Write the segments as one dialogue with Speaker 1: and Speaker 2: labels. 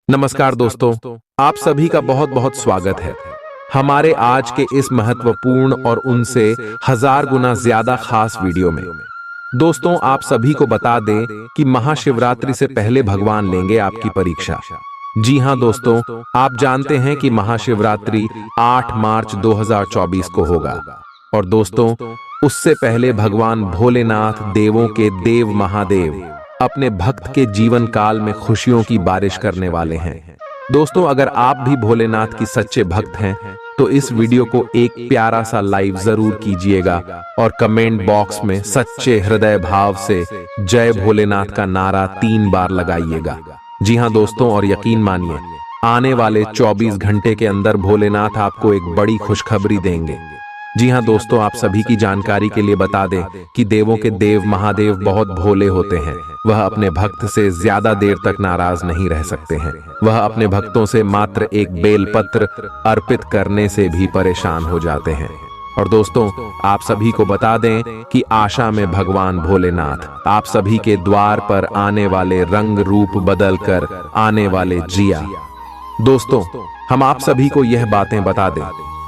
Speaker 1: नमस्कार दोस्तों, आप सभी का बहुत बहुत स्वागत है हमारे आज के इस महत्वपूर्ण और उनसे हजार गुना ज्यादा खास वीडियो में। दोस्तों, आप सभी को बता दें कि महाशिवरात्रि से पहले भगवान लेंगे आपकी परीक्षा। जी हां दोस्तों, आप जानते हैं कि महाशिवरात्रि 8 मार्च 2024 को होगा। और दोस्तों, उससे पहले भगवान भोलेनाथ, देवों के देव महादेव, अपने भक्त के जीवन काल में खुशियों की बारिश करने वाले हैं। दोस्तों, अगर आप भी भोलेनाथ की सच्चे भक्त हैं तो इस वीडियो को एक प्यारा सा लाइक जरूर कीजिएगा और कमेंट बॉक्स में सच्चे हृदय भाव से जय भोलेनाथ का नारा 3 बार लगाइएगा। जी हां दोस्तों, और यकीन मानिए, आने वाले 24 घंटे के अंदर भोलेनाथ आपको एक बड़ी खुशखबरी देंगे। जी हां दोस्तों, आप सभी की जानकारी के लिए बता दें कि देवों के देव महादेव बहुत भोले होते हैं। वह अपने भक्त से ज्यादा देर तक नाराज नहीं रह सकते हैं। वह अपने भक्तों से मात्र एक बेलपत्र अर्पित करने से भी परेशान हो जाते हैं। और दोस्तों, आप सभी को बता दें कि आशा में भगवान भोलेनाथ आप सभी के द्वार पर आने वाले रंग रूप बदल कर आने वाले जिया। दोस्तों, हम आप सभी को यह बातें बता दें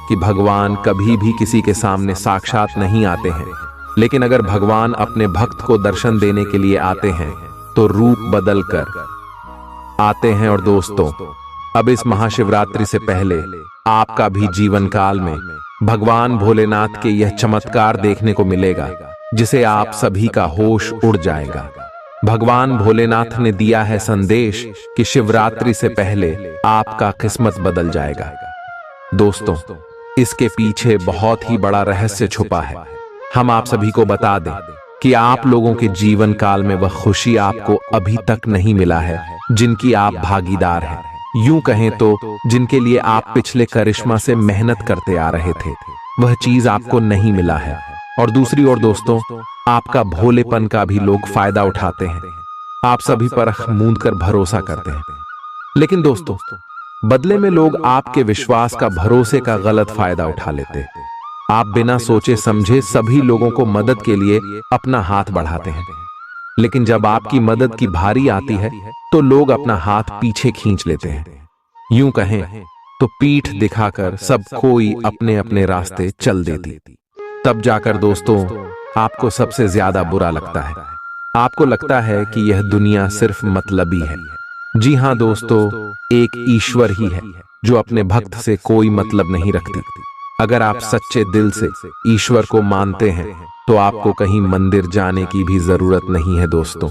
Speaker 1: कि भगवान कभी भी किसी के सामने साक्षात नहीं आते हैं, लेकिन अगर भगवान अपने भक्त को दर्शन देने के लिए आते हैं तो रूप बदल कर आते हैं। और दोस्तों, अब इस महाशिवरात्रि से पहले आपका भी जीवन काल में भगवान भोलेनाथ के यह चमत्कार देखने को मिलेगा जिसे आप सभी का होश उड़ जाएगा। भगवान भोलेनाथ ने दिया है संदेश कि शिवरात्रि से पहले आपका किस्मत बदल जाएगा। दोस्तों, इसके पीछे बहुत ही बड़ा रहस्य छुपा है। हम आप सभी को बता दें कि आप लोगों के जीवन काल में वह खुशी आपको अभी तक नहीं मिला है जिनकी आप भागीदार हैं। यूं कहें तो जिनके लिए आप पिछले करिश्मा से मेहनत करते आ रहे थे, वह चीज आपको नहीं मिला है। और दूसरी ओर दोस्तों, आपका भोलेपन का भी लोग फायदा उठाते हैं। आप सभी पर आंख मूंद कर भरोसा करते हैं, लेकिन दोस्तों, बदले में लोग आपके विश्वास का, भरोसे का गलत फायदा उठा लेते हैं। आप बिना सोचे समझे सभी लोगों को मदद के लिए अपना हाथ बढ़ाते हैं, लेकिन जब आपकी मदद की भारी आती है तो लोग अपना हाथ पीछे खींच लेते हैं। यूं कहें तो पीठ दिखाकर सब कोई अपने अपने रास्ते चल देती। तब जाकर दोस्तों, आपको सबसे ज्यादा बुरा लगता है। आपको लगता है कि यह दुनिया सिर्फ मतलबी है। जी हां दोस्तों, एक ईश्वर ही है जो अपने भक्त से कोई मतलब नहीं रखती। अगर आप सच्चे दिल से ईश्वर को मानते हैं तो आपको कहीं मंदिर जाने की भी जरूरत नहीं है दोस्तों,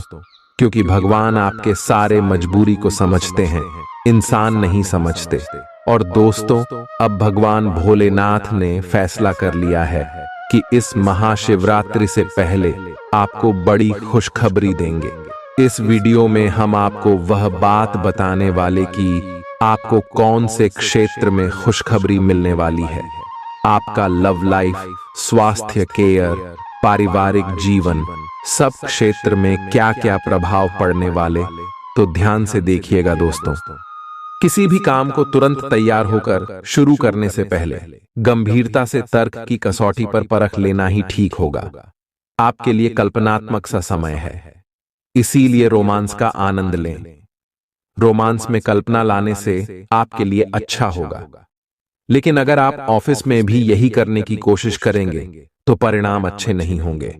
Speaker 1: क्योंकि भगवान आपके सारे मजबूरी को समझते हैं, इंसान नहीं समझते। और दोस्तों, अब भगवान भोलेनाथ ने फैसला कर लिया है कि इस महाशिवरात्रि से पहले आपको बड़ी खुशखबरी देंगे। इस वीडियो में हम आपको वह बात बताने वाले कि आपको कौन से क्षेत्र में खुशखबरी मिलने वाली है। आपका लव लाइफ, स्वास्थ्य केयर, पारिवारिक जीवन, सब क्षेत्र में क्या क्या प्रभाव पड़ने वाले, तो ध्यान से देखिएगा दोस्तों। किसी भी काम को तुरंत तैयार होकर शुरू करने से पहले गंभीरता से तर्क की कसौटी पर परख लेना ही ठीक होगा। आपके लिए कल्पनात्मक सा समय है, इसीलिए रोमांस का आनंद लें। रोमांस में कल्पना लाने से आपके लिए अच्छा होगा, लेकिन अगर आप ऑफिस में भी यही करने की कोशिश करेंगे तो परिणाम अच्छे नहीं होंगे।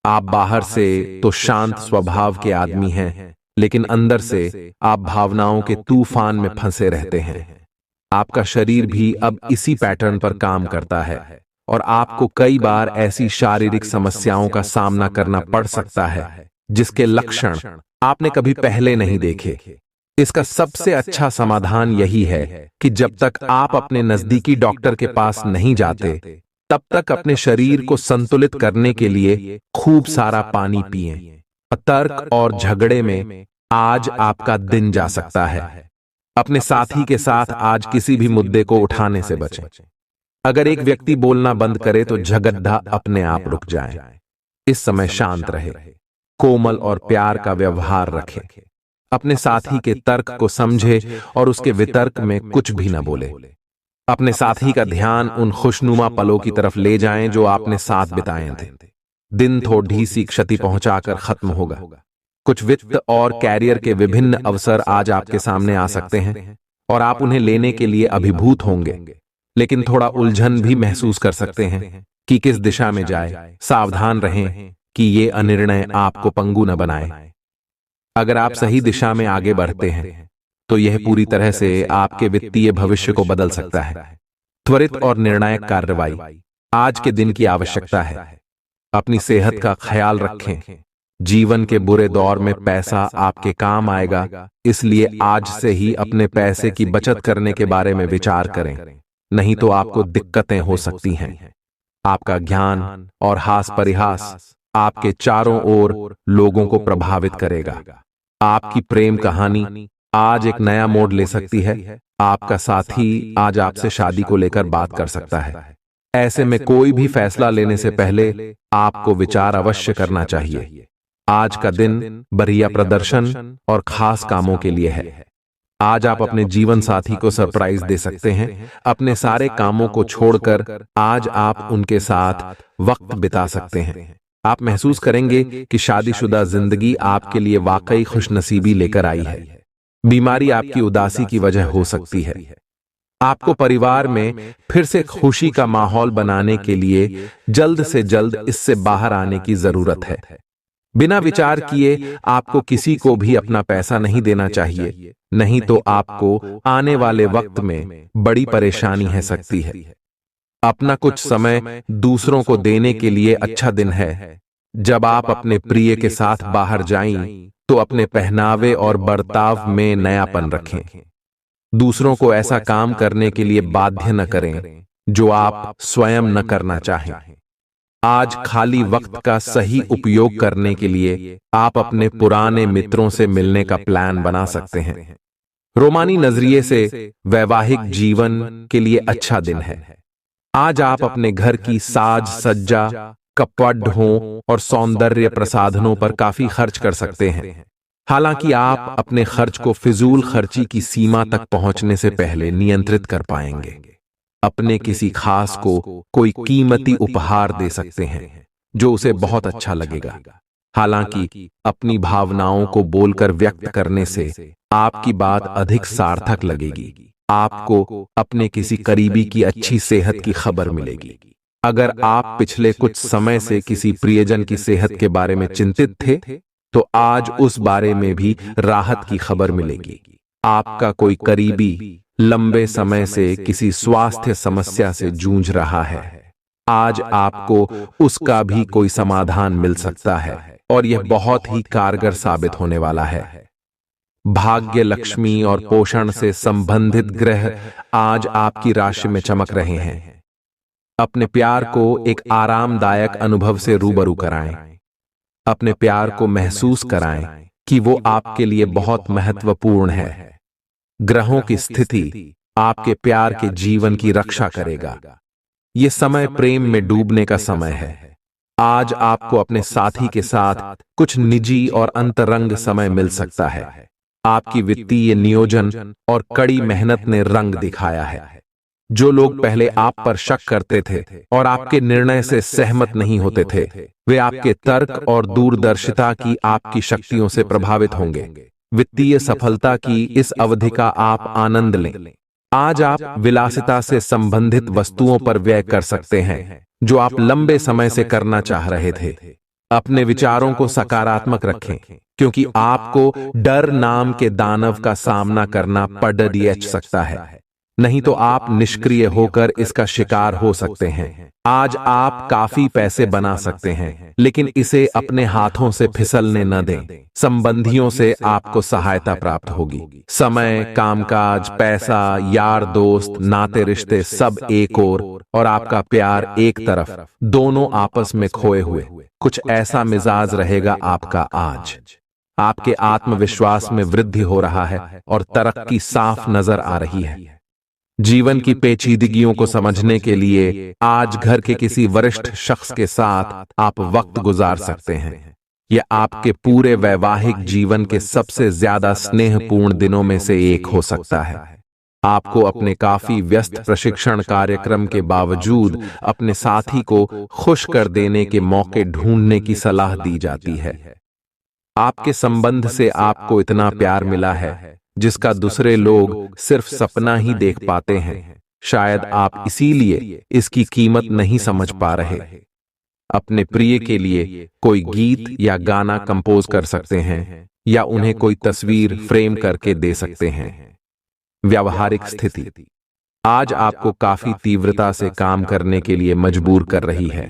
Speaker 1: आप बाहर से तो शांत स्वभाव के आदमी हैं, लेकिन अंदर से आप भावनाओं के तूफान में फंसे रहते हैं। आपका शरीर भी अब इसी पैटर्न पर काम करता है और आपको कई बार ऐसी शारीरिक समस्याओं का सामना करना पड़ सकता है जिसके लक्षण आपने कभी पहले नहीं देखे। इसका सबसे अच्छा समाधान यही है कि जब तक आप अपने नजदीकी डॉक्टर के पास नहीं जाते, तब तक अपने शरीर को संतुलित करने के लिए खूब सारा पानी पिएं। तर्क और झगड़े में आज आपका दिन जा सकता है। अपने साथी के साथ आज किसी भी मुद्दे को उठाने से बचें। अगर एक व्यक्ति बोलना बंद करे तो झगड़ा अपने आप रुक जाए। इस समय शांत रहे, कोमल और प्यार का व्यवहार रखें। अपने साथी के तर्क को समझे और उसके वितर्क में कुछ भी न बोले। अपने साथी का ध्यान उन खुशनुमा पलों की तरफ ले जाएं जो आपने साथ बिताए थे। दिन थोड़ी सी क्षति पहुंचाकर खत्म होगा, कुछ वित्त और कैरियर के विभिन्न अवसर आज आपके सामने आ सकते हैं और आप उन्हें लेने के लिए अभिभूत होंगे, लेकिन थोड़ा उलझन भी महसूस कर सकते हैं कि किस दिशा में जाए। सावधान रहें कि ये अनिर्णय आपको पंगु न बनाए। अगर आप सही दिशा में आगे बढ़ते हैं तो यह पूरी तरह से आपके वित्तीय भविष्य को बदल सकता है। त्वरित और निर्णायक कार्रवाई आज के दिन की आवश्यकता है। अपनी सेहत का ख्याल रखें। जीवन के बुरे दौर में पैसा आपके काम आएगा, इसलिए आज से ही अपने पैसे की बचत करने के बारे में विचार करें, नहीं तो आपको दिक्कतें हो सकती हैं। आपका ज्ञान और हास परिहास आपके चारों ओर लोगों को प्रभावित करेगा। आपकी प्रेम कहानी आज एक नया मोड़ ले सकती है। आपका साथी आज आपसे शादी को लेकर बात कर सकता है। ऐसे में कोई भी फैसला लेने से पहले आपको विचार अवश्य करना चाहिए। आज का दिन बढ़िया प्रदर्शन और खास कामों के लिए है। आज आप अपने जीवन साथी को सरप्राइज दे सकते हैं। अपने सारे कामों को छोड़कर आज आप उनके साथ वक्त बिता सकते हैं। आप महसूस करेंगे कि शादीशुदा जिंदगी आपके लिए वाकई खुशनसीबी लेकर आई है। बीमारी आपकी उदासी की वजह हो सकती है। आपको परिवार में फिर से खुशी का माहौल बनाने के लिए जल्द से जल्द इससे बाहर आने की जरूरत है। बिना विचार किए आपको किसी को भी अपना पैसा नहीं देना चाहिए, नहीं तो आपको आने वाले वक्त में बड़ी परेशानी है सकती है। अपना कुछ समय दूसरों को देने के लिए अच्छा दिन है। जब आप अपने प्रिय के साथ बाहर जाएं, तो अपने पहनावे और बर्ताव में नयापन रखें। दूसरों को ऐसा काम करने के लिए बाध्य न करें जो आप स्वयं न करना चाहें। आज खाली वक्त का सही उपयोग करने के लिए आप अपने पुराने मित्रों से मिलने का प्लान बना सकते हैं। रोमानी नजरिए से वैवाहिक जीवन के लिए अच्छा दिन है। आज आप अपने घर की साज सज्जा, कपड़ों और सौंदर्य प्रसाधनों पर काफी खर्च कर सकते हैं। हालांकि आप अपने खर्च को फिजूल खर्ची की सीमा तक पहुंचने से पहले नियंत्रित कर पाएंगे। अपने किसी खास को कोई कीमती उपहार दे सकते हैं जो उसे बहुत अच्छा लगेगा। हालांकि अपनी भावनाओं को बोलकर व्यक्त करने से आपकी बात अधिक सार्थक लगेगी। आपको अपने किसी करीबी की अच्छी सेहत की खबर मिलेगी। अगर आप पिछले कुछ समय से किसी प्रियजन की सेहत के बारे में चिंतित थे, तो आज उस बारे में भी राहत की खबर मिलेगी। आपका कोई करीबी लंबे समय से किसी स्वास्थ्य समस्या से जूझ रहा है। आज आपको उसका भी कोई समाधान मिल सकता है और यह बहुत ही कारगर साबित होने वाला है। भाग्य, लक्ष्मी और पोषण से संबंधित ग्रह आज आपकी राशि में चमक रहे हैं। अपने प्यार को एक आरामदायक अनुभव से रूबरू कराएं। अपने प्यार को महसूस कराएं कि वो आपके लिए बहुत महत्वपूर्ण है। ग्रहों की स्थिति आपके प्यार के जीवन की रक्षा करेगा। ये समय प्रेम में डूबने का समय है। आज आपको अपने साथी के साथ कुछ निजी और अंतरंग समय मिल सकता है। आपकी वित्तीय नियोजन और कड़ी मेहनत ने रंग दिखाया है। जो लोग पहले आप पर शक करते थे और आपके निर्णय से सहमत नहीं होते थे, वे आपके तर्क और दूरदर्शिता की आपकी शक्तियों से प्रभावित होंगे। वित्तीय सफलता की इस अवधि का आप आनंद लें। आज आप विलासिता से संबंधित वस्तुओं पर व्यय कर सकते हैं जो आप लंबे समय से करना चाह रहे थे। अपने विचारों को सकारात्मक रखें, क्योंकि आपको डर नाम के दानव का सामना करना पड़ सकता है। नहीं तो आप निष्क्रिय होकर इसका शिकार हो सकते हैं। आज आप काफी पैसे बना सकते हैं, लेकिन इसे अपने हाथों से फिसलने न दें। संबंधियों से आपको सहायता प्राप्त होगी। समय, कामकाज, पैसा, यार दोस्त, नाते रिश्ते सब एक और आपका प्यार एक तरफ, दोनों आपस में खोए हुए। कुछ ऐसा मिजाज रहेगा आपका आज। आपके आत्मविश्वास में वृद्धि हो रहा है और तरक्की साफ नजर आ रही है। जीवन की पेचीदगियों को समझने के लिए आज घर के किसी वरिष्ठ शख्स के साथ आप वक्त गुजार सकते हैं। यह आपके पूरे वैवाहिक जीवन के सबसे ज्यादा स्नेहपूर्ण दिनों में से एक हो सकता है। आपको अपने काफी व्यस्त प्रशिक्षण कार्यक्रम के बावजूद अपने साथी को खुश कर देने के मौके ढूंढने की सलाह दी जाती है। आपके संबंध से आपको इतना प्यार मिला है जिसका दूसरे लोग सिर्फ सपना ही देख पाते हैं। शायद आप इसीलिए इसकी कीमत नहीं समझ पा रहे। अपने प्रिय के लिए कोई गीत या गाना कंपोज कर सकते हैं या उन्हें कोई तस्वीर फ्रेम करके दे सकते हैं। व्यावहारिक स्थिति आज आपको काफी तीव्रता से काम करने के लिए मजबूर कर रही है,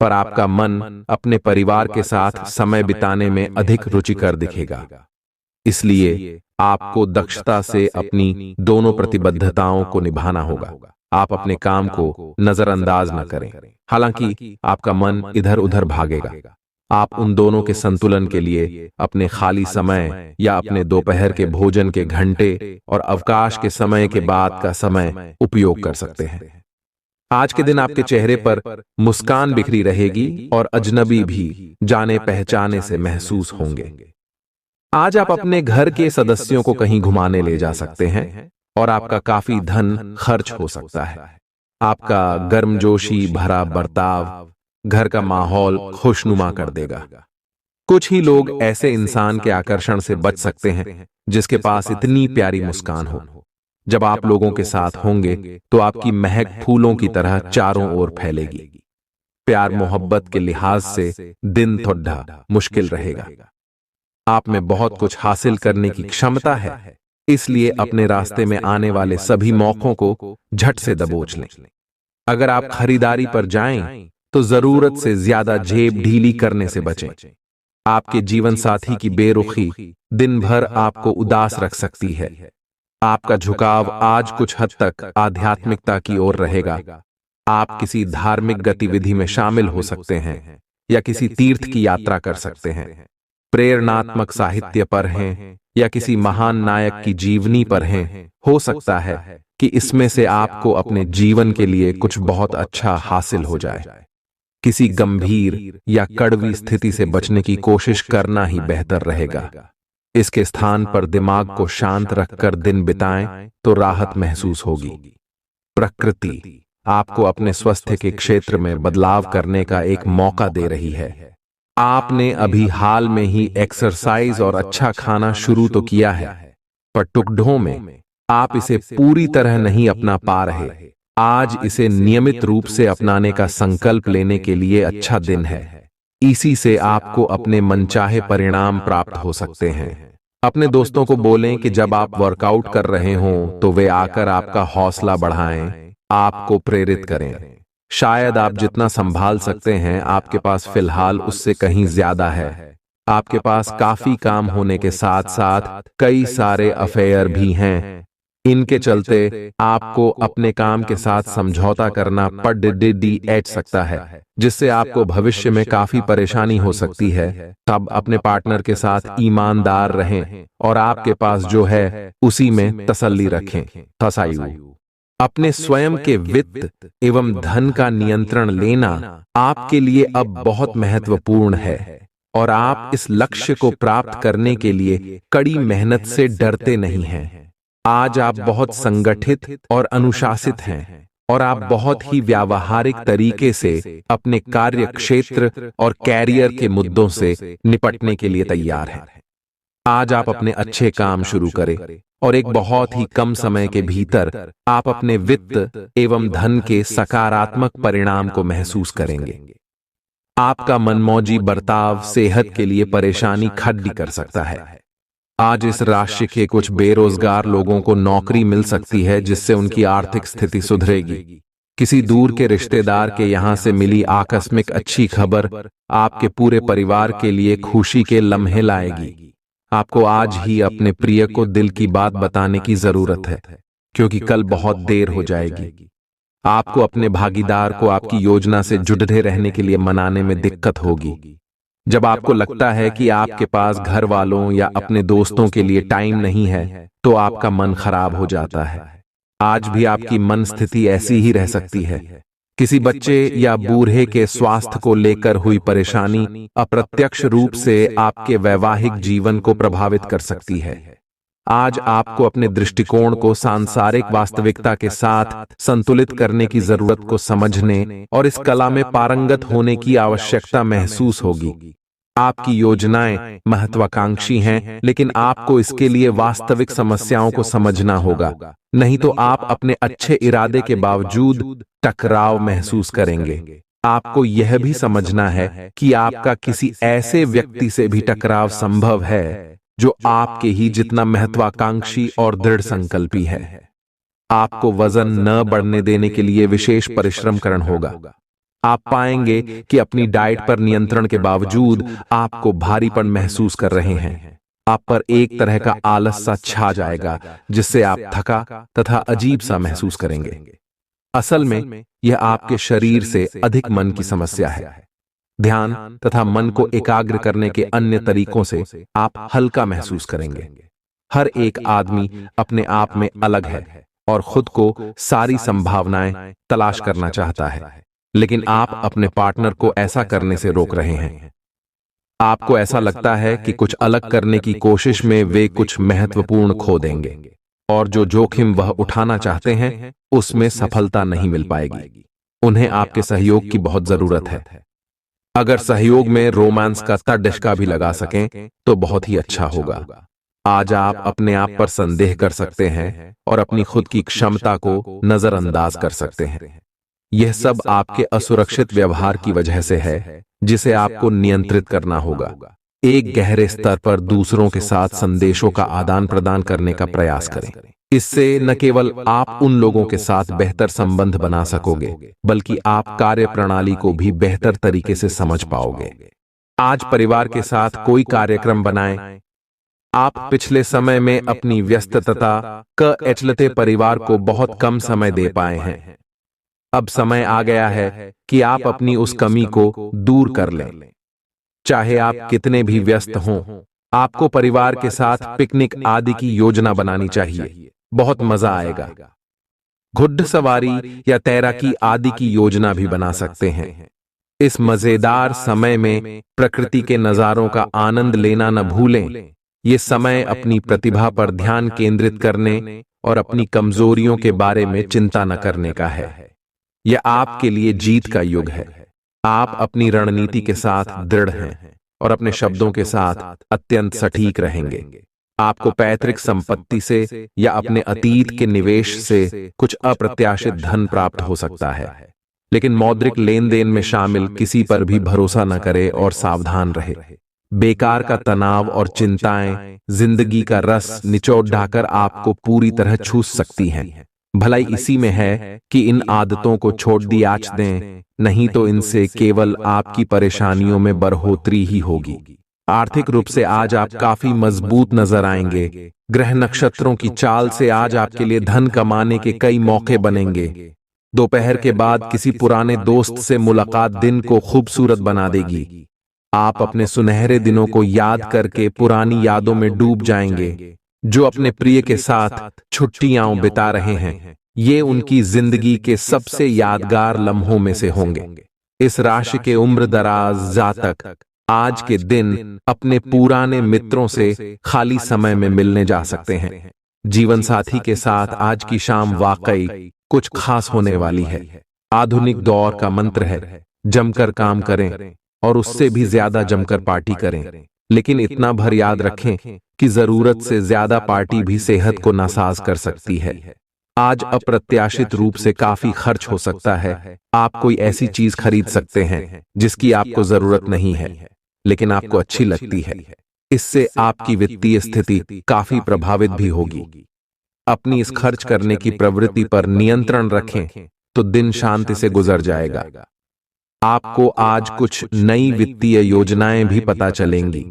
Speaker 1: पर आपका मन अपने परिवार के साथ समय बिताने में अधिक रुचिकर दिखेगा। इसलिए आपको दक्षता से अपनी दोनों प्रतिबद्धताओं को निभाना होगा। आप अपने काम को नजरअंदाज न करें, हालांकि आपका मन इधर उधर भागेगा। आप उन दोनों के संतुलन के लिए अपने खाली समय या अपने दोपहर के भोजन के घंटे और अवकाश के समय के बाद का समय उपयोग कर सकते हैं। आज के दिन आपके चेहरे पर मुस्कान बिखरी रहेगी और अजनबी भी जाने पहचाने से महसूस होंगे। आज आप अपने घर के सदस्यों को कहीं घुमाने ले जा सकते हैं और आपका काफी धन खर्च हो सकता है। आपका गर्मजोशी भरा बर्ताव घर का माहौल खुशनुमा कर देगा। कुछ ही लोग ऐसे इंसान के आकर्षण से बच सकते हैं जिसके पास इतनी प्यारी मुस्कान हो। जब आप लोगों के साथ होंगे तो आपकी महक फूलों की तरह चारों ओर फैलेगी। प्यार मोहब्बत के लिहाज से दिन थोड़ा मुश्किल रहेगा। आप में बहुत कुछ हासिल करने की क्षमता है, इसलिए अपने रास्ते में आने वाले सभी मौकों को झट से दबोच लें। अगर आप खरीदारी पर जाएं तो जरूरत से ज्यादा जेब ढीली करने से बचें। आपके जीवन साथी की बेरुखी दिन भर आपको उदास रख सकती है। आपका झुकाव आज कुछ हद तक आध्यात्मिकता की ओर रहेगा। आप किसी धार्मिक गतिविधि में शामिल हो सकते हैं या किसी तीर्थ की यात्रा कर सकते हैं। प्रेरणात्मक साहित्य पर हैं या किसी महान नायक की जीवनी पर हैं। हो सकता है कि इसमें से आपको अपने जीवन के लिए कुछ बहुत अच्छा हासिल हो जाए। किसी गंभीर या कड़वी स्थिति से बचने की कोशिश करना ही बेहतर रहेगा। इसके स्थान पर दिमाग को शांत रखकर दिन बिताएं तो राहत महसूस होगी। प्रकृति आपको अपने स्वास्थ्य के क्षेत्र में बदलाव करने का एक मौका दे रही है। आपने अभी हाल में ही एक्सरसाइज और अच्छा खाना शुरू तो किया है, पर टुकड़ों में आप इसे पूरी तरह नहीं अपना पा रहे। आज इसे नियमित रूप से अपनाने का संकल्प लेने के लिए अच्छा दिन है। इसी से आपको अपने मनचाहे परिणाम प्राप्त हो सकते हैं। अपने दोस्तों को बोलें कि जब आप वर्कआउट कर रहे हों तो वे आकर आपका हौसला बढ़ाएं, आपको प्रेरित करें। शायद आप जितना संभाल सकते हैं आपके पास फिलहाल उससे कहीं ज्यादा है। आपके पास काफी काम होने के साथ साथ कई सारे अफेयर भी हैं। इनके चलते आपको अपने काम के साथ समझौता करना पड़ सकता है, जिससे आपको भविष्य में काफी परेशानी हो सकती है। तब अपने पार्टनर के साथ ईमानदार रहें और आपके पास जो है उसी में तसल्ली रखें। तसायु अपने स्वयं के वित्त एवं धन का नियंत्रण लेना आपके लिए अब बहुत महत्वपूर्ण है और आप इस लक्ष्य को प्राप्त करने के लिए कड़ी मेहनत से डरते नहीं हैं। आज आप बहुत संगठित और अनुशासित हैं और आप बहुत ही व्यावहारिक तरीके से अपने कार्य क्षेत्र और कैरियर के मुद्दों से निपटने के लिए तैयार हैं। आज आप अपने अच्छे काम शुरू करें और एक बहुत ही कम समय के भीतर आप अपने वित्त एवं धन के सकारात्मक परिणाम को महसूस करेंगे। आपका मनमौजी बर्ताव सेहत के लिए परेशानी खड़ी कर सकता है। आज इस राशि के कुछ बेरोजगार लोगों को नौकरी मिल सकती है जिससे उनकी आर्थिक स्थिति सुधरेगी। किसी दूर के रिश्तेदार के यहां से मिली आकस्मिक अच्छी खबर आपके पूरे परिवार के लिए खुशी के लम्हे लाएगी। आपको आज ही अपने प्रिय को दिल की बात बताने की जरूरत है, क्योंकि कल बहुत देर हो जाएगी। आपको अपने भागीदार को आपकी योजना से जुड़े रहने के लिए मनाने में दिक्कत होगी। जब आपको लगता है कि आपके पास घर वालों या अपने दोस्तों के लिए टाइम नहीं है, तो आपका मन खराब हो जाता है। आज भी आपकी मन स्थिति ऐसी ही रह सकती है। किसी बच्चे या बूढ़े के स्वास्थ्य को लेकर हुई परेशानी अप्रत्यक्ष रूप से आपके वैवाहिक जीवन को प्रभावित कर सकती है। आज आपको अपने दृष्टिकोण को सांसारिक वास्तविकता के साथ संतुलित करने की जरूरत को समझने और इस कला में पारंगत होने की आवश्यकता महसूस होगी। आपकी योजनाएं महत्वाकांक्षी हैं, लेकिन आपको इसके लिए वास्तविक समस्याओं को समझना होगा, नहीं तो आप अपने अच्छे इरादे के बावजूद टकराव महसूस करेंगे। आपको यह भी समझना है कि आपका किसी ऐसे व्यक्ति से भी टकराव संभव है जो आपके ही जितना महत्वाकांक्षी और दृढ़ संकल्पी है। आपको वजन न बढ़ने देने के लिए विशेष परिश्रम करना होगा। आप पाएंगे कि अपनी डाइट पर नियंत्रण के बावजूद आपको भारीपन महसूस कर रहे हैं। आप पर एक तरह का आलस सा छा जाएगा, जिससे आप थका तथा अजीब सा महसूस करेंगे। असल में यह आपके शरीर से अधिक मन की समस्या है। ध्यान तथा मन को एकाग्र करने के अन्य तरीकों से आप हल्का महसूस करेंगे। हर एक आदमी अपने आप में अलग है और खुद को सारी संभावनाएं तलाश करना चाहता है, लेकिन आप अपने पार्टनर को ऐसा करने से रोक रहे हैं। आपको ऐसा लगता है कि कुछ अलग करने की कोशिश में वे कुछ महत्वपूर्ण खो देंगे, और जो जोखिम वह उठाना चाहते हैं उसमें सफलता नहीं मिल पाएगी। उन्हें आपके सहयोग की बहुत जरूरत है। अगर सहयोग में रोमांस का तड़का भी लगा सकें तो बहुत ही अच्छा होगा। आज आप अपने आप पर संदेह कर सकते हैं और अपनी खुद की क्षमता को नजरअंदाज कर सकते हैं। यह सब आपके असुरक्षित व्यवहार की वजह से है, जिसे आपको नियंत्रित करना होगा। एक गहरे स्तर पर दूसरों के साथ संदेशों का आदान प्रदान करने का प्रयास करें। इससे न केवल आप उन लोगों के साथ बेहतर संबंध बना सकोगे, बल्कि आप कार्य प्रणाली को भी बेहतर तरीके से समझ पाओगे। आज परिवार के साथ कोई कार्यक्रम बनाएं। आप पिछले समय में अपनी व्यस्तता के चलते परिवार को बहुत कम समय दे पाए हैं। अब समय आ गया है कि आप अपनी उस कमी को दूर कर लें। चाहे आप कितने भी व्यस्त हों, आपको परिवार के साथ पिकनिक आदि की योजना बनानी चाहिए। बहुत मजा आएगा। घुड़सवारी या तैराकी आदि की योजना भी बना सकते हैं। इस मजेदार समय में प्रकृति के नजारों का आनंद लेना न भूलें। ये समय अपनी प्रतिभा पर ध्यान केंद्रित करने और अपनी कमजोरियों के बारे में चिंता न करने का है। यह आपके लिए जीत का युग है। आप अपनी रणनीति के साथ दृढ़ हैं और अपने शब्दों के साथ अत्यंत सटीक रहेंगे। आपको पैतृक संपत्ति से या अपने अतीत के निवेश से कुछ अप्रत्याशित धन प्राप्त हो सकता है, लेकिन मौद्रिक लेन देन में शामिल किसी पर भी भरोसा न करें और सावधान रहे। बेकार का तनाव और चिंताएं जिंदगी का रस निचोड़ ढाकर आपको पूरी तरह छूस सकती हैं। भलाई इसी में है कि इन आदतों को छोड़ दी आच दें, नहीं तो इनसे केवल आपकी परेशानियों में बढ़ोतरी ही होगी। आर्थिक रूप से आज आप काफी मजबूत नजर आएंगे। ग्रह नक्षत्रों की चाल से आज आपके लिए धन कमाने के कई मौके बनेंगे। दोपहर के बाद किसी पुराने दोस्त से मुलाकात दिन को खूबसूरत बना देगी। आप अपने सुनहरे दिनों को याद करके पुरानी यादों में डूब जाएंगे। जो अपने प्रिय के साथ छुट्टियां बिता रहे हैं, ये उनकी जिंदगी के सबसे यादगार लम्हों में से होंगे। इस राशि के उम्र दराज जातक आज के दिन अपने पुराने मित्रों से खाली समय में मिलने जा सकते हैं। जीवन साथी के साथ आज की शाम वाकई कुछ खास होने वाली है। आधुनिक दौर का मंत्र है, जमकर काम करें और उससे भी ज्यादा जमकर पार्टी करें, लेकिन इतना भर याद रखें कि जरूरत से ज्यादा पार्टी भी सेहत को नासाज कर सकती है। आज अप्रत्याशित रूप से काफी खर्च हो सकता है। आप कोई ऐसी चीज खरीद सकते हैं जिसकी आपको जरूरत नहीं है, लेकिन आपको अच्छी लगती है। इससे आपकी वित्तीय स्थिति काफी प्रभावित भी होगी। अपनी इस खर्च करने की प्रवृत्ति पर नियंत्रण रखें तो दिन शांति से गुजर जाएगा। आपको आज कुछ नई वित्तीय योजनाएं भी पता चलेंगी।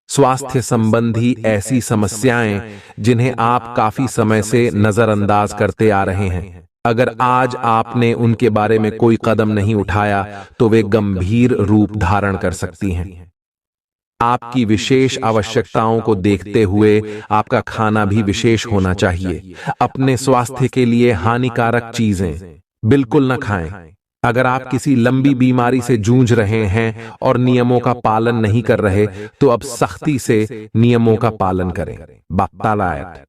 Speaker 1: स्वास्थ्य संबंधी ऐसी समस्याएं जिन्हें आप काफी समय से नजरअंदाज करते आ रहे हैं, अगर आज आपने उनके बारे में कोई कदम नहीं उठाया तो वे गंभीर रूप धारण कर सकती हैं। आपकी विशेष आवश्यकताओं को देखते हुए आपका खाना भी विशेष होना चाहिए। अपने स्वास्थ्य के लिए हानिकारक चीजें बिल्कुल न खाएं। अगर आप किसी लंबी बीमारी से जूझ रहे हैं और नियमों का पालन नहीं कर रहे, तो अब सख्ती से नियमों का पालन करें। बातालायत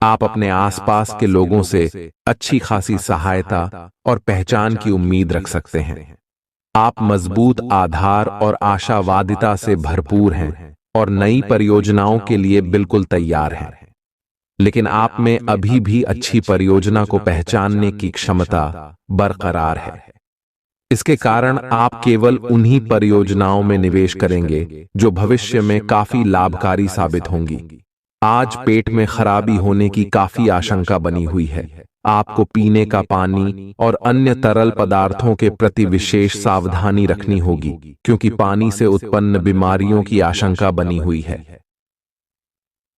Speaker 1: आप अपने आसपास के लोगों से अच्छी खासी सहायता और पहचान की उम्मीद रख सकते हैं। आप मजबूत आधार और आशावादिता से भरपूर हैं और नई परियोजनाओं के लिए बिल्कुल तैयार हैं। लेकिन आप में अभी भी अच्छी परियोजना को पहचानने की क्षमता बरकरार है। इसके कारण आप केवल उन्हीं परियोजनाओं में निवेश करेंगे जो भविष्य में काफी लाभकारी साबित होंगी। आज पेट में खराबी होने की काफी आशंका बनी हुई है। आपको पीने का पानी और अन्य तरल पदार्थों के प्रति विशेष सावधानी रखनी होगी, क्योंकि पानी से उत्पन्न बीमारियों की आशंका बनी हुई है।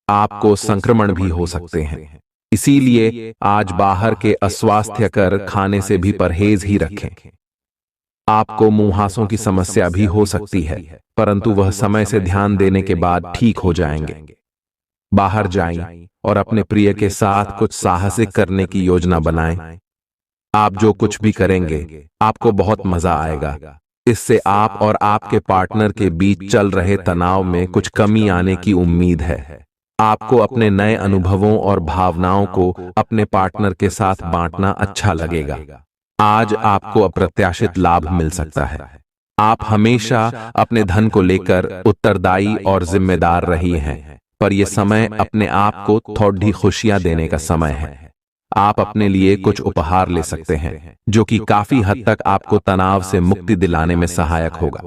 Speaker 1: आपको संक्रमण भी हो सकते हैं, इसीलिए आज बाहर के अस्वास्थ्यकर खाने से भी परहेज ही रखें। आपको मुंहासों की समस्या भी हो सकती है, परंतु वह समय से ध्यान देने के बाद ठीक हो जाएंगे। बाहर जाएं और अपने प्रिय के साथ कुछ साहसिक करने की योजना बनाएं। आप जो कुछ भी करेंगे, आपको बहुत मजा आएगा। इससे आप और आपके पार्टनर के बीच चल रहे तनाव में कुछ कमी आने की उम्मीद है। आपको अपने नए अनुभवों और भावनाओं को अपने पार्टनर के साथ बांटना अच्छा लगेगा। आज आपको अप्रत्याशित लाभ मिल सकता है। आप हमेशा अपने धन को लेकर उत्तरदायी और जिम्मेदार रही हैं, पर यह समय अपने आप को थोड़ी खुशियां देने का समय है। आप अपने लिए कुछ उपहार ले सकते हैं, जो कि काफी हद तक आपको तनाव से मुक्ति दिलाने में सहायक होगा।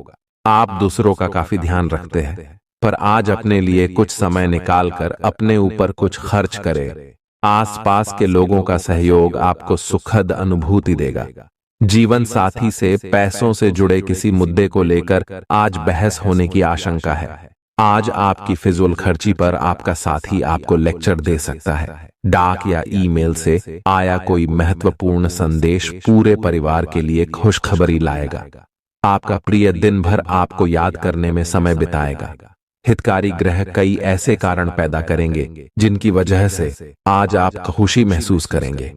Speaker 1: आप दूसरों का काफी ध्यान रखते हैं, पर आज अपने लिए कुछ समय निकालकर अपने ऊपर कुछ खर्च करें। आसपास के लोगों का सहयोग आपको सुखद अनुभूति देगा। जीवन साथी से पैसों से जुड़े किसी मुद्दे को लेकर आज बहस होने की आशंका है। आज आपकी फिजूल खर्ची पर आपका साथी आपको लेक्चर दे सकता है। डाक या ईमेल से आया कोई महत्वपूर्ण संदेश पूरे परिवार के लिए खुशखबरी लाएगा। आपका प्रिय दिन भर आपको याद करने में समय बिताएगा। हितकारी ग्रह कई ऐसे कारण पैदा करेंगे जिनकी वजह से आज आप खुशी महसूस करेंगे।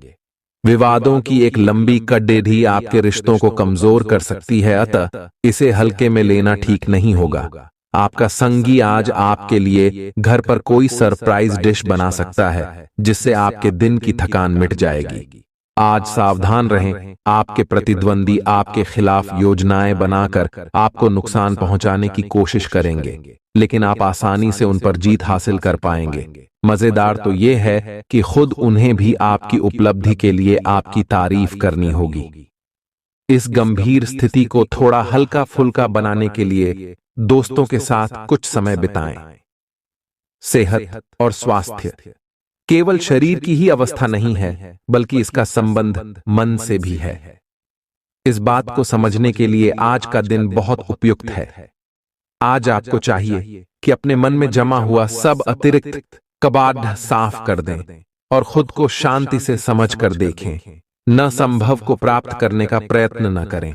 Speaker 1: विवादों की एक लंबी कड़ेढ़ी आपके रिश्तों को कमजोर कर सकती है, अतः इसे हल्के में लेना ठीक नहीं होगा। आपका संगी आज आपके लिए घर पर कोई सरप्राइज डिश बना सकता है, जिससे आपके दिन की थकान मिट जाएगी। आज सावधान रहें, आपके प्रतिद्वंदी आपके खिलाफ योजनाएं बनाकर आपको नुकसान पहुंचाने की कोशिश करेंगे, लेकिन आप आसानी से उन पर जीत हासिल कर पाएंगे। मजेदार तो यह है कि खुद उन्हें भी आपकी उपलब्धि के लिए आपकी तारीफ करनी होगी। इस गंभीर स्थिति को थोड़ा हल्का फुल्का बनाने के लिए दोस्तों के साथ कुछ समय बिताएं। सेहत और स्वास्थ्य केवल शरीर की ही अवस्था नहीं है, बल्कि इसका संबंध मन से भी है। इस बात को समझने के लिए आज का दिन बहुत उपयुक्त है। आज आपको चाहिए कि अपने मन में जमा हुआ सब अतिरिक्त कबाड़ साफ कर दें और खुद को शांति से समझकर देखें। न संभव को प्राप्त करने का प्रयत्न न करें।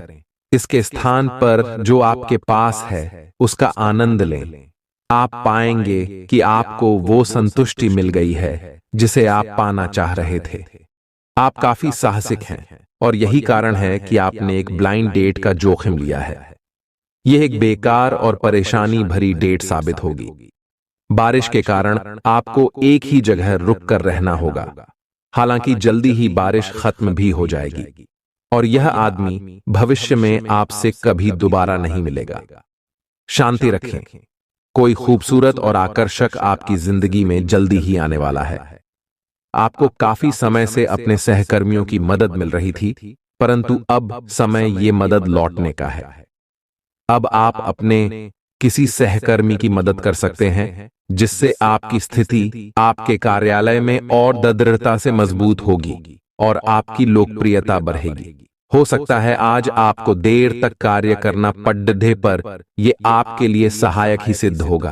Speaker 1: इसके स्थान पर जो आपके पास है उसका आनंद लें। आप पाएंगे कि आपको वो संतुष्टि मिल गई है जिसे आप पाना चाह रहे थे। आप काफी साहसिक हैं और यही कारण है कि आपने एक ब्लाइंड डेट का जोखिम लिया है। यह एक बेकार और परेशानी भरी डेट साबित होगी। बारिश के कारण आपको एक ही जगह रुक कर रहना होगा। हालांकि जल्दी ही बारिश खत्म भी हो जाएगी और यह आदमी भविष्य में आपसे कभी दोबारा नहीं मिलेगा। शांति रखें। कोई खूबसूरत और आकर्षक आपकी जिंदगी में जल्दी ही आने वाला है। आपको काफी समय से अपने सहकर्मियों की मदद मिल रही थी, परंतु अब समय ये मदद लौटने का है। अब आप अपने किसी सहकर्मी की मदद कर सकते हैं, जिससे आपकी स्थिति आपके कार्यालय में और दृढ़ता से मजबूत होगी और आपकी लोकप्रियता बढ़ेगी। हो सकता है आज आपको देर तक कार्य करना पड़ने पर यह आपके लिए सहायक ही सिद्ध होगा।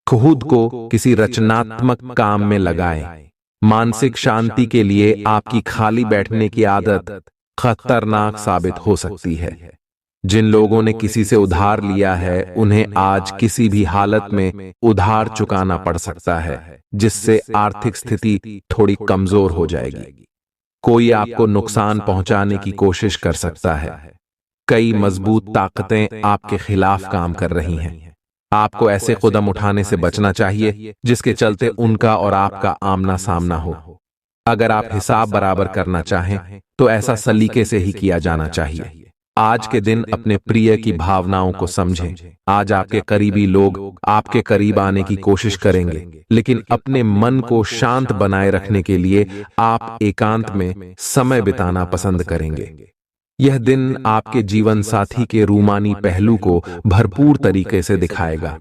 Speaker 1: खुद को किसी रचनात्मक काम में लगाएं। मानसिक शांति के लिए आपकी खाली बैठने की आदत खतरनाक साबित हो सकती है। जिन लोगों ने किसी से उधार लिया है, उन्हें आज किसी भी हालत में उधार चुकाना पड़ सकता है, जिससे आर्थिक स्थिति थोड़ी कमजोर हो जाएगी। कोई आपको नुकसान पहुंचाने की कोशिश कर सकता है। कई मजबूत ताकतें आपके खिलाफ काम कर रही हैं। आपको ऐसे कदम उठाने से बचना चाहिए जिसके चलते उनका और आपका आमना सामना हो। अगर आप हिसाब बराबर करना चाहें तो ऐसा सलीके से ही किया जाना चाहिए। आज के दिन अपने प्रिय की भावनाओं को समझें। आज आपके करीबी लोग आपके करीब आने की कोशिश करेंगे, लेकिन अपने मन को शांत बनाए रखने के लिए आप एकांत में समय बिताना पसंद करेंगे। यह दिन आपके जीवन साथी के रूमानी पहलू को भरपूर तरीके से दिखाएगा।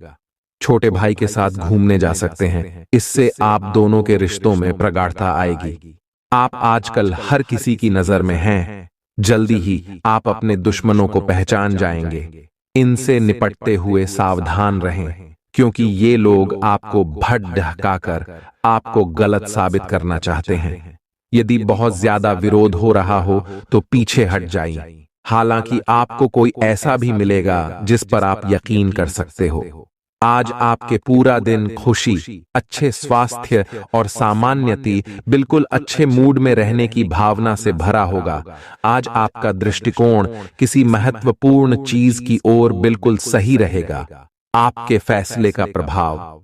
Speaker 1: छोटे भाई के साथ घूमने जा सकते हैं, इससे आप दोनों के रिश्तों में प्रगाढ़ता आएगी। आप आजकल हर किसी की नजर में हैं। जल्दी ही आप अपने दुश्मनों को पहचान जाएंगे। इनसे निपटते हुए सावधान रहें, क्योंकि ये लोग आपको भटकाकर आपको गलत साबित करना चाहते हैं। यदि बहुत ज्यादा विरोध हो रहा हो तो पीछे हट जाइए। हालांकि आपको कोई ऐसा भी मिलेगा जिस पर आप यकीन कर सकते हो। आज आपके पूरा दिन खुशी, अच्छे स्वास्थ्य और सामान्यति, बिल्कुल अच्छे मूड में रहने की भावना से भरा होगा। आज आपका दृष्टिकोण किसी महत्वपूर्ण चीज की ओर बिल्कुल सही रहेगा। आपके फैसले का प्रभाव,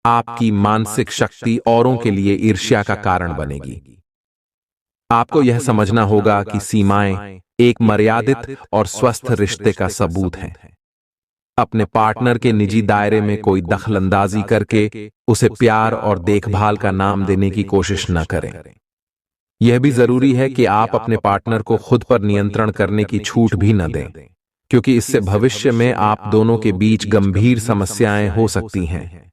Speaker 1: आपकी मानसिक शक्ति औरों के लिए ईर्ष्या का कारण बनेगी। आपको यह समझना होगा कि सीमाएं एक मर्यादित और स्वस्थ रिश्ते का सबूत हैं। अपने पार्टनर के निजी दायरे में कोई दखलंदाजी करके उसे प्यार और देखभाल का नाम देने की कोशिश न करें। यह भी जरूरी है कि आप अपने पार्टनर को खुद पर नियंत्रण करने की छूट भी न दें, क्योंकि इससे भविष्य में आप दोनों के बीच गंभीर समस्याएं हो सकती हैं।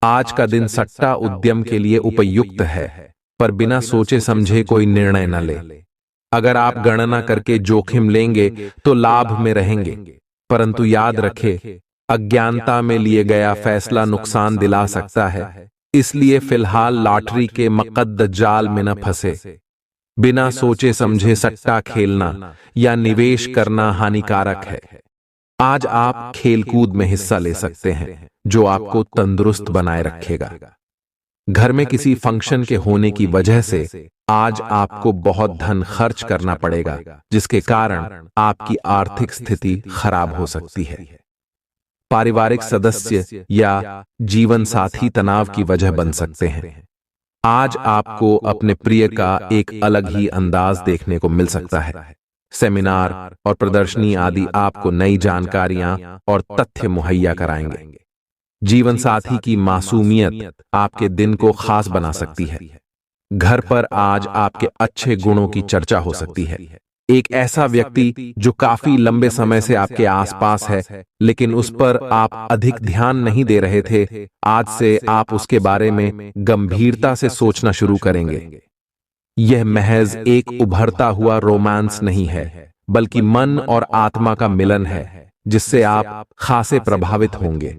Speaker 1: आज का दिन सट्टा उद्यम के लिए उपयुक्त है, पर बिना सोचे समझे कोई निर्णय न ले। अगर आप गणना करके जोखिम लेंगे तो लाभ में रहेंगे, परंतु याद रखें, अज्ञानता में लिए गया फैसला नुकसान दिला सकता है। इसलिए फिलहाल लॉटरी के मकद्द जाल में न फंसे। बिना सोचे समझे सट्टा खेलना या निवेश करना हानिकारक है। आज आप खेलकूद में हिस्सा ले सकते हैं, जो आपको तंदुरुस्त बनाए रखेगा। घर में किसी फंक्शन के होने की वजह से आज आपको बहुत धन खर्च करना पड़ेगा, जिसके कारण आपकी आर्थिक स्थिति खराब हो सकती है। पारिवारिक सदस्य या जीवन साथी तनाव की वजह बन सकते हैं। आज आपको अपने प्रिय का एक अलग ही अंदाज देखने को मिल सकता है। सेमिनार और प्रदर्शनी आदि आपको नई जानकारियां और तथ्य मुहैया कराएंगे। जीवन साथी की मासूमियत आपके दिन को खास बना सकती है। घर पर आज आपके अच्छे गुणों की चर्चा हो सकती है। एक ऐसा व्यक्ति जो काफी लंबे समय से आपके आसपास है, लेकिन उस पर आप अधिक ध्यान नहीं दे रहे थे, आज से आप उसके बारे में गंभीरता से सोचना शुरू करेंगे। यह महज एक उभरता हुआ रोमांस नहीं है, बल्कि मन और आत्मा का मिलन है, जिससे आप खासे प्रभावित होंगे।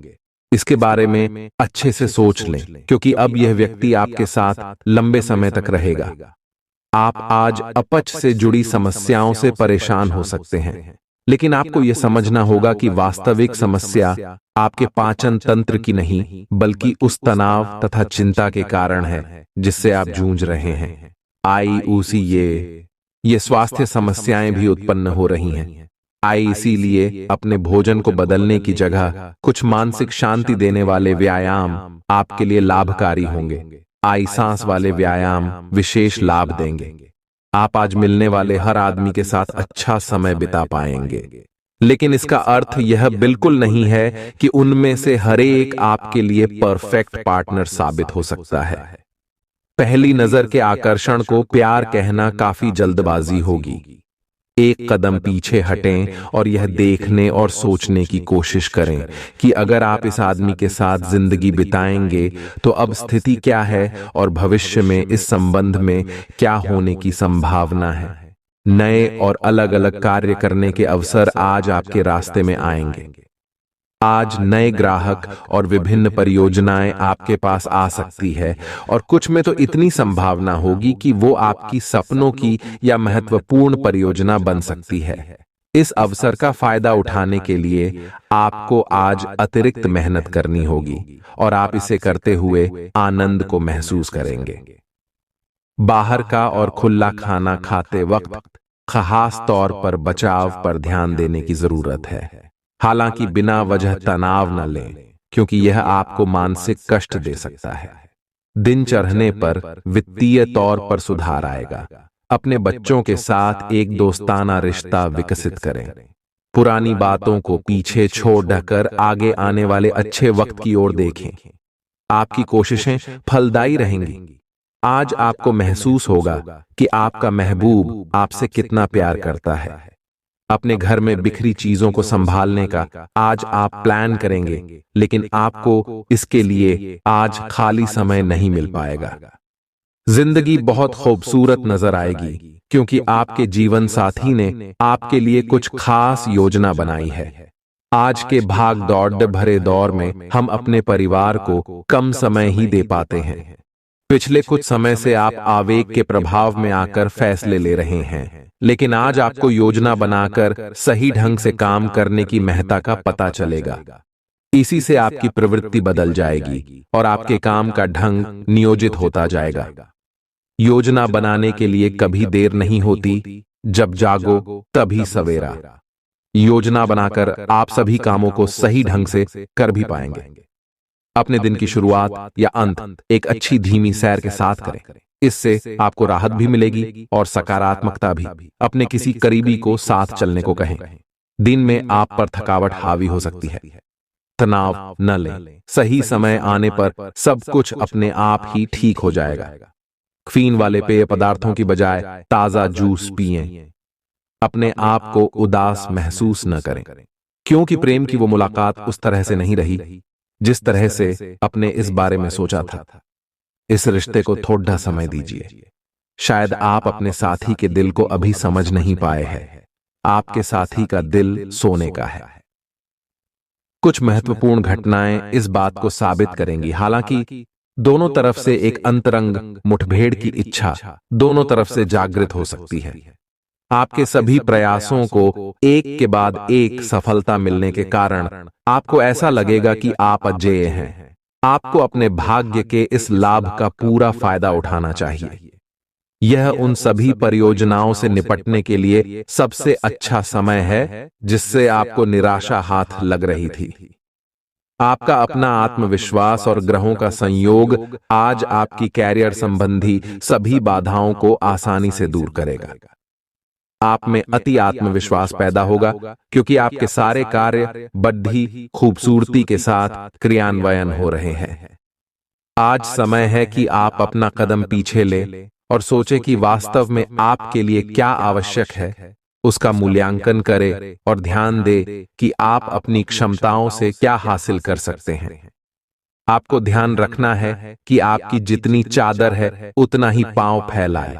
Speaker 1: इसके बारे में अच्छे से सोच लें, क्योंकि अब यह व्यक्ति आपके साथ लंबे समय तक रहेगा। आप आज अपच से जुड़ी समस्याओं से परेशान हो सकते हैं, लेकिन आपको यह समझना होगा कि वास्तविक समस्या आपके पाचन तंत्र की नहीं, बल्कि उस तनाव तथा चिंता के कारण है जिससे आप जूझ रहे हैं। ये स्वास्थ्य समस्याएं भी उत्पन्न हो रही हैं। इसीलिए अपने भोजन को बदलने की जगह कुछ मानसिक शांति देने वाले व्यायाम आपके लिए लाभकारी होंगे। सांस वाले व्यायाम विशेष लाभ देंगे। आप आज मिलने वाले हर आदमी के साथ अच्छा समय बिता पाएंगे, लेकिन इसका अर्थ यह बिल्कुल नहीं है कि उनमें से हर एक आपके लिए परफेक्ट पार्टनर साबित हो सकता है। पहली नजर के आकर्षण को प्यार कहना काफी जल्दबाजी होगी। एक कदम पीछे हटें और यह देखने और सोचने की कोशिश करें कि अगर आप इस आदमी के साथ जिंदगी बिताएंगे तो अब स्थिति क्या है और भविष्य में इस संबंध में क्या होने की संभावना है। नए और अलग अलग कार्य करने के अवसर आज आपके रास्ते में आएंगे। आज नए ग्राहक और विभिन्न परियोजनाएं आपके पास आ सकती है, और कुछ में तो इतनी संभावना होगी कि वो आपकी सपनों की या महत्वपूर्ण परियोजना बन सकती है। इस अवसर का फायदा उठाने के लिए आपको आज अतिरिक्त मेहनत करनी होगी, और आप इसे करते हुए आनंद को महसूस करेंगे। बाहर का और खुला खाना खाते वक्त खास तौर पर बचाव पर ध्यान देने की जरूरत है। हालांकि बिना वजह तनाव न लें, क्योंकि यह आपको मानसिक कष्ट दे सकता है। दिन चढ़ने पर वित्तीय तौर पर सुधार आएगा। अपने बच्चों के साथ एक दोस्ताना रिश्ता विकसित करें। पुरानी बातों को पीछे छोड़कर आगे आने वाले अच्छे वक्त की ओर देखें। आपकी कोशिशें फलदायी रहेंगी। आज आपको महसूस होगा कि आपका महबूब आपसे कितना प्यार करता है। अपने घर में बिखरी चीजों को संभालने का आज आप प्लान करेंगे, लेकिन आपको इसके लिए आज खाली समय नहीं मिल पाएगा। जिंदगी बहुत खूबसूरत नजर आएगी, क्योंकि आपके जीवन साथी ने आपके लिए कुछ खास योजना बनाई है। आज के भाग दौड़ भरे दौर में हम अपने परिवार को कम समय ही दे पाते हैं। पिछले कुछ समय से आप आवेग के प्रभाव में आकर फैसले ले रहे हैं, लेकिन आज आपको योजना बनाकर सही ढंग से काम करने की महत्ता का पता चलेगा। इसी से आपकी प्रवृत्ति बदल जाएगी और आपके काम का ढंग नियोजित होता जाएगा। योजना बनाने के लिए कभी देर नहीं होती, जब जागो तभी सवेरा। योजना बनाकर आप सभी कामों को सही ढंग से कर भी पाएंगे। अपने दिन की शुरुआत या अंत एक अच्छी धीमी सैर के साथ करें। इससे आपको राहत भी मिलेगी और सकारात्मकता भी। अपने किसी करीबी को साथ चलने को कहें। दिन में आप पर थकावट हावी हो सकती है, तनाव न लें। सही समय आने पर सब कुछ अपने आप ही ठीक हो जाएगा। कैफीन वाले पेय पदार्थों की बजाय ताजा जूस पिएं। अपने आप को उदास महसूस न करें, क्योंकि प्रेम की वो मुलाकात उस तरह से नहीं रही जिस तरह से अपने इस बारे में सोचा था। इस रिश्ते को थोड़ा समय दीजिए। शायद आप अपने साथी के दिल को अभी समझ नहीं पाए हैं। आपके साथी का दिल सोने का है। कुछ महत्वपूर्ण घटनाएं इस बात को साबित करेंगी। हालांकि दोनों तरफ से एक अंतरंग मुठभेड़ की इच्छा दोनों तरफ से जागृत हो सकती है। आपके सभी प्रयासों को एक के बाद एक सफलता मिलने के कारण आपको ऐसा लगेगा कि आप अजेय हैं। आपको अपने भाग्य के इस लाभ का पूरा फायदा उठाना चाहिए। यह उन सभी परियोजनाओं से निपटने के लिए सबसे अच्छा समय है जिससे आपको निराशा हाथ लग रही थी। आपका अपना आत्मविश्वास और ग्रहों का संयोग आज आपकी कैरियर संबंधी सभी बाधाओं को आसानी से दूर करेगा। आप में अति आत्मविश्वास पैदा होगा, क्योंकि आपके सारे कार्य बड़ी खूबसूरती के साथ क्रियान्वयन हो रहे हैं। आज समय है कि आप अपना कदम पीछे लें और सोचें कि वास्तव में आपके लिए क्या आवश्यक है। उसका मूल्यांकन करें और ध्यान दें कि आप अपनी क्षमताओं से क्या हासिल कर सकते हैं। आपको ध्यान रखना है कि आपकी जितनी चादर है उतना ही पांव फैलाए।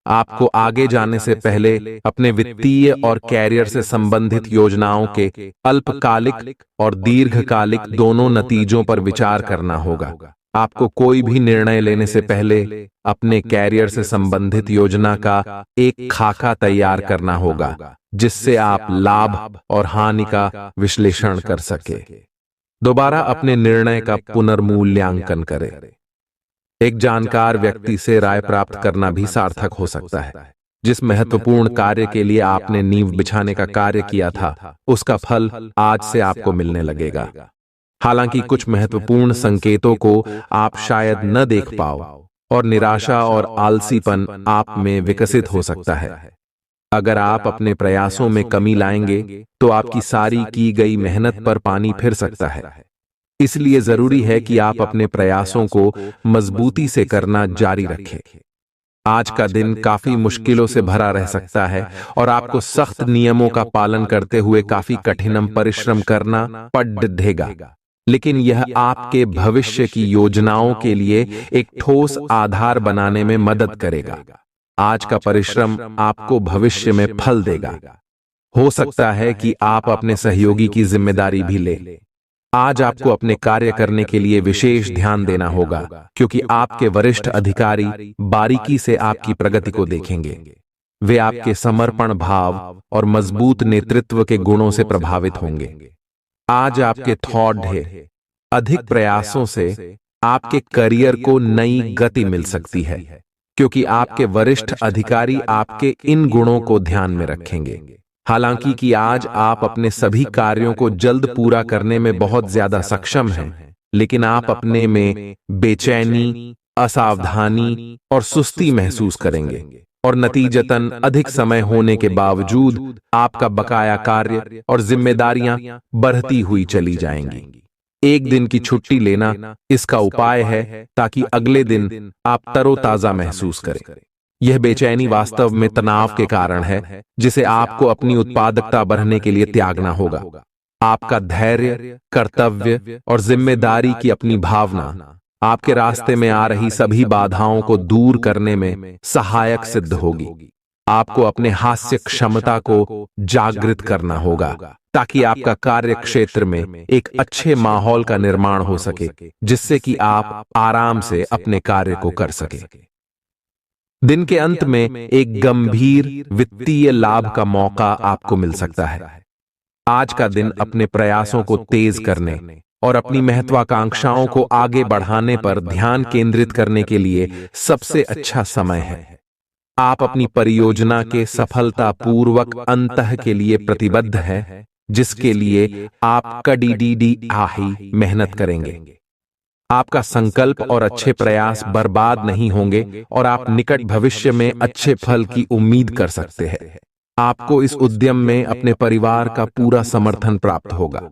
Speaker 1: आपको आगे जाने से पहले अपने वित्तीय और कैरियर से संबंधित योजनाओं के अल्पकालिक और दीर्घकालिक दोनों नतीजों पर विचार करना होगा। आपको कोई भी निर्णय लेने से पहले अपने कैरियर से संबंधित योजना का एक खाका तैयार करना होगा, जिससे आप लाभ और हानि का विश्लेषण कर सके। दोबारा अपने निर्णय का पुनर्मूल्यांकन करें। एक जानकार व्यक्ति से राय प्राप्त करना भी सार्थक हो सकता है। जिस महत्वपूर्ण कार्य के लिए आपने नींव बिछाने का कार्य किया था, उसका फल आज से आपको मिलने लगेगा। हालांकि कुछ महत्वपूर्ण संकेतों को आप शायद न देख पाओ और निराशा और आलसीपन आप में विकसित हो सकता है। अगर आप अपने प्रयासों में कमी लाएंगे तो आपकी सारी की गई मेहनत पर पानी फिर सकता है। इसलिए जरूरी है कि आप अपने प्रयासों को मजबूती से करना जारी रखें। आज का दिन काफी मुश्किलों से भरा रह सकता है और आपको सख्त नियमों का पालन करते हुए काफी कठिन परिश्रम करना पड़ेगा, लेकिन यह आपके भविष्य की योजनाओं के लिए एक ठोस आधार बनाने में मदद करेगा। आज का परिश्रम आपको भविष्य में फल देगा। हो सकता है कि आप अपने सहयोगी की जिम्मेदारी भी लें। आज आपको अपने कार्य करने के लिए विशेष ध्यान देना होगा, क्योंकि आपके वरिष्ठ अधिकारी बारीकी से आपकी प्रगति को देखेंगे। वे आपके समर्पण भाव और मजबूत नेतृत्व के गुणों से प्रभावित होंगे। आज आपके थॉट है। अधिक प्रयासों से आपके करियर को नई गति मिल सकती है, क्योंकि आपके वरिष्ठ अधिकारी आपके इन गुणों को ध्यान में रखेंगे। हालांकि कि आज आप अपने सभी कार्यों को जल्द पूरा करने में बहुत ज्यादा सक्षम हैं, लेकिन आप अपने में बेचैनी, असावधानी और सुस्ती महसूस करेंगे। और नतीजतन अधिक समय होने के बावजूद आपका बकाया कार्य और जिम्मेदारियां बढ़ती हुई चली जाएंगी। एक दिन की छुट्टी लेना इसका उपाय है ताकि अगले दिन आप तरोताजा महसूस करें। यह बेचैनी वास्तव में तनाव के कारण है जिसे आपको अपनी उत्पादकता बढ़ाने के लिए त्यागना होगा। आपका धैर्य, कर्तव्य और जिम्मेदारी की अपनी भावना आपके रास्ते में आ रही सभी बाधाओं को दूर करने में सहायक सिद्ध होगी। आपको अपने हास्य क्षमता को जागृत करना होगा ताकि आपका कार्य क्षेत्र में एक अच्छे माहौल का निर्माण हो सके, जिससे कि आप आराम से अपने कार्य को कर सके। दिन के अंत में एक गंभीर वित्तीय लाभ का मौका आपको मिल सकता है। आज का दिन अपने प्रयासों को तेज करने और अपनी महत्वाकांक्षाओं को आगे बढ़ाने पर ध्यान केंद्रित करने के लिए सबसे अच्छा समय है। आप अपनी परियोजना के सफलतापूर्वक अंत के लिए प्रतिबद्ध हैं, जिसके लिए आप कड़ी मेहनत करेंगे। आपका संकल्प और अच्छे प्रयास बर्बाद नहीं होंगे और आप निकट भविष्य में अच्छे फल की उम्मीद कर सकते हैं। आपको इस उद्यम में अपने परिवार का पूरा समर्थन प्राप्त होगा।